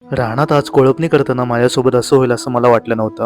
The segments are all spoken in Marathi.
रानात आज कोळपणी करताना माझ्यासोबत असं होईल असं मला वाटलं नव्हतं.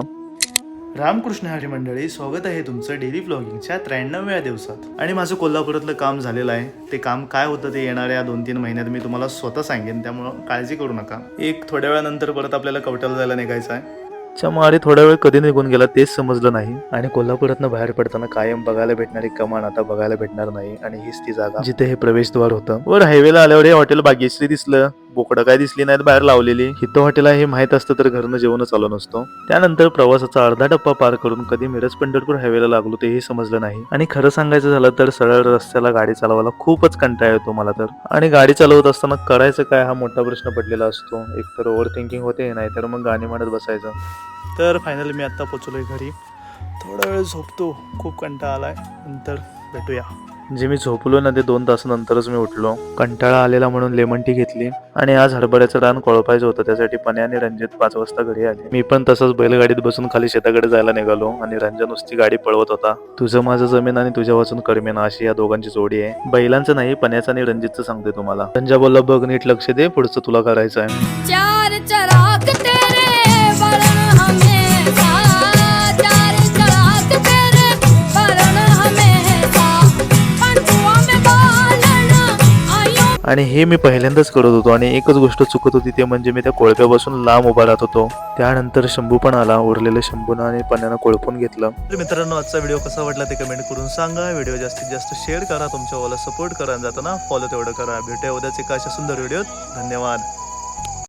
रामकृष्ण हरी मंडळी, स्वागत आहे तुमचं डेली व्लॉगिंगच्या 93व्या दिवसात. आणि माझं कोल्हापुरातलं काम झालेलं आहे. ते काम काय होतं ते येणाऱ्या 2-3 महिन्यात मी तुम्हाला स्वतः सांगेन, त्यामुळं काळजी करू नका. एक थोड्या वेळानंतर परत आपल्याला कवट्याला जायला निघायचं आहे. त्यामुळे थोडा वेळ कधी निघून गेला तेच समजलं नाही. आणि कोल्हापुरातनं बाहेर पडताना कायम बघायला भेटणारी कमान आता बघायला भेटणार नाही. आणि हीच ती जागा जिथे हे प्रवेशद्वार होतं. वर हायवेला आल्यावर हे हॉटेल भाग्यश्री दिसलं. बोकडं काय दिसली नाहीत बाहेर लावलेली. हिथं हॉटेल आहे हे माहित असतं तर घरनं जेवणच आलो नसतो. त्यानंतर प्रवासाचा अर्धा टप्पा पार करून कधी मिरज पंढरपूर हायवेला लागलो तेही समजलं नाही. आणि खरं सांगायचं झालं तर सरळ रस्त्याला गाडी चालवायला खूपच कंटाळा येतो मला तर. आणि गाडी चालवत असताना करायचं काय हा मोठा प्रश्न पडलेला असतो. एकतर ओव्हर थिंकिंग होते, नाहीतर मग गाणी म्हणत बसायचं. तर फायनली मी आत्ता पोचलोय घरी. थोडा वेळ झोपतो, खूप कंटाळा आलाय, नंतर भेटूया. जे मी झोपलो ना ते 2 तासानंतरच मी उठलो. कंटाळा आलेला म्हणून लेमन टी घेतली. आणि आज हरभऱ्याचं रान कोळपायचं होतं, त्यासाठी पण्या आणि रंजित 5 वाजता घरी आले. मी पण तसंच बैलगाडीत बसून खाली शेताकडे जायला निघालो. आणि रंजन नुसती गाडी पळवत होता. तुझं माझं जमीन आणि तुझ्या वाचून करमेन अशी या दोघांची जोडी आहे. बैलांचं नाही, पण्याचं आणि रंजितचं सांगते तुम्हाला. रंजा बोलला बघ नीट लक्ष दे, पुढचं तुला करायचं आहे. चार चराग तेरे वरण हमेशा, चार चराग तेरे वरण हमेशा, पंचुआ में बालन आयो. आणि हे मी पहिल्यांदाच करत होतो. आणि एकच गोष्ट चुकत होती, ते म्हणजे मी त्या कोळप्यापासून लांब उभा राहत होतो. त्यानंतर शंभू पण आला. उरलेलं शंभूनं आणि पण्यानं कोळपून घेतलं. तर मित्रांनो, आजचा व्हिडिओ कसा वाटला ते कमेंट करून सांगा. व्हिडिओ जास्तीत जास्त शेअर करा, तुमच्या वाला सपोर्ट करा, जाताना फॉलो तेवढं करा. भेटूया उद्याच एका अशा सुंदर व्हिडिओत. धन्यवाद.